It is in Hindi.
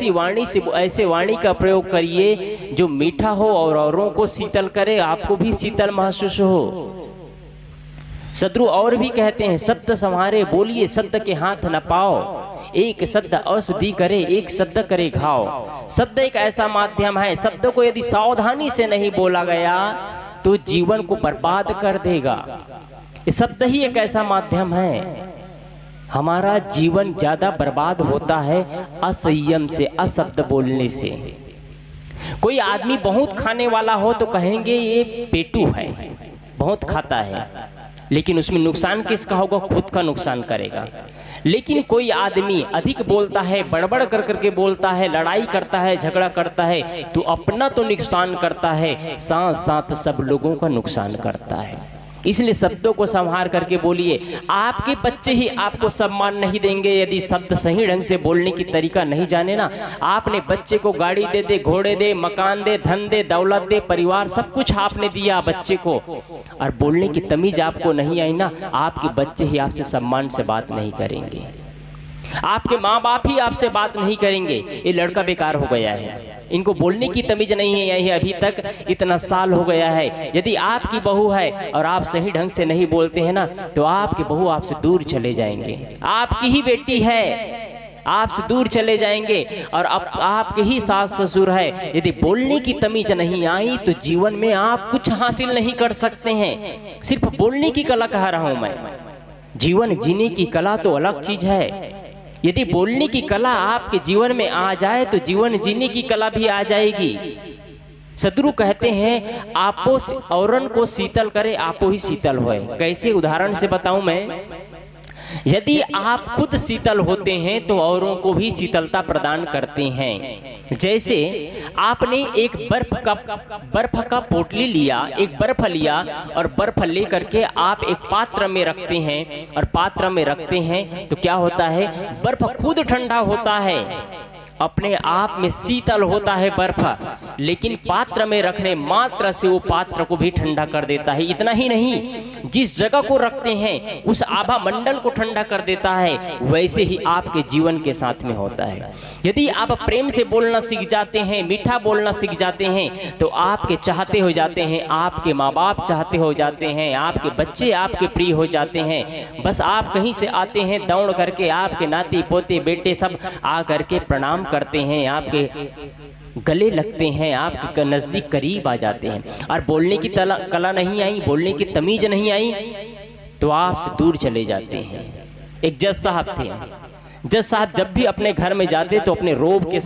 ऐसे वाणी का प्रयोग करिए जो मीठा हो और औरों को शीतल करे, आपको भी शीतल महसूस हो। सदगुरु और भी कहते हैं, शब्द संहारे बोलिए शब्द के हाथ न पाओ, एक शब्द औषधि करे एक शब्द करे घाव। शब्द एक ऐसा माध्यम है, शब्द को यदि सावधानी से नहीं बोला गया तो जीवन को बर्बाद कर देगा। ये शब्द ही एक ऐसा माध्यम है। हमारा जीवन ज्यादा बर्बाद होता है असंयम से, अशब्द बोलने से। कोई आदमी बहुत खाने वाला हो तो कहेंगे ये पेटू है, बहुत खाता है, लेकिन उसमें नुकसान किसका होगा? खुद का नुकसान करेगा। लेकिन कोई आदमी अधिक बोलता है, बड़बड़ कर करके बोलता है, लड़ाई करता है, झगड़ा करता है, तो अपना तो नुकसान करता है, साथ साथ सब लोगों का नुकसान करता है। इसलिए शब्दों को संभाल करके बोलिए। आपके बच्चे ही आपको सम्मान नहीं देंगे यदि शब्द सही ढंग से बोलने की तरीका नहीं जाने ना। आपने बच्चे को गाड़ी दे दे, घोड़े दे, मकान दे, धन दे, दौलत दे, परिवार, सब कुछ आपने दिया बच्चे को, और बोलने की तमीज आपको नहीं आई ना, आपके बच्चे ही आपसे सम्मान से बात नहीं करेंगे, आपके माँ बाप ही आपसे बात नहीं करेंगे। ये लड़का बेकार हो गया है, इनको बोलने की तमीज नहीं है, यही अभी तक इतना साल हो गया है। यदि आपकी बहू है और आप सही ढंग से नहीं बोलते हैं ना, तो आपके बहू आपसे दूर चले जाएंगे। आपकी ही बेटी है, आपसे दूर चले जाएंगे। और अब आपके ही सास ससुर है, यदि बोलने की तमीज नहीं आई तो जीवन में आप कुछ हासिल नहीं कर सकते हैं। सिर्फ बोलने की कला कह रहा हूं मैं, जीवन जीने की कला तो अलग चीज है। यदि बोलने की कला आपके जीवन में आ जाए तो जीवन जीने की कला भी आ जाएगी। सदगुरु कहते हैं, आपो औरन को शीतल करे आपो ही शीतल होए। कैसे उदाहरण से बताऊं मैं? यदि आप खुद शीतल होते हैं तो औरों को भी शीतलता प्रदान करते हैं। जैसे आपने एक बर्फ का पोटली लिया, एक बर्फ लिया, और बर्फ ले करके आप एक पात्र में रखते हैं, और पात्र में रखते हैं तो क्या होता है? बर्फ खुद ठंडा होता है, अपने आप में शीतल होता है बर्फ, लेकिन पात्र में रखने मात्र से वो पात्र को भी ठंडा कर देता है। इतना ही नहीं, जिस जगह को रखते हैं उस आभा मंडल को ठंडा कर देता है। वैसे ही आपके जीवन के साथ में होता है। यदि आप प्रेम से बोलना सीख जाते हैं, मीठा बोलना सीख जाते हैं, तो आपके चाहते हो जाते हैं, आपके माँ बाप चाहते हो जाते हैं, आपके बच्चे आपके प्रिय हो जाते हैं। बस आप कहीं से आते हैं दौड़ करके, आपके नाती पोते बेटे सब आ करके प्रणाम करते हैं, आपके गले लगते हैं, आपके नजदीक करीब आ जाते हैं। और बोलने की कला नहीं आई, बोलने की तमीज नहीं आई, तो आपसे दूर चले जाते हैं। एक जज साहब थे, जज साहब जब भी अपने घर में जाते तो अपने रोब के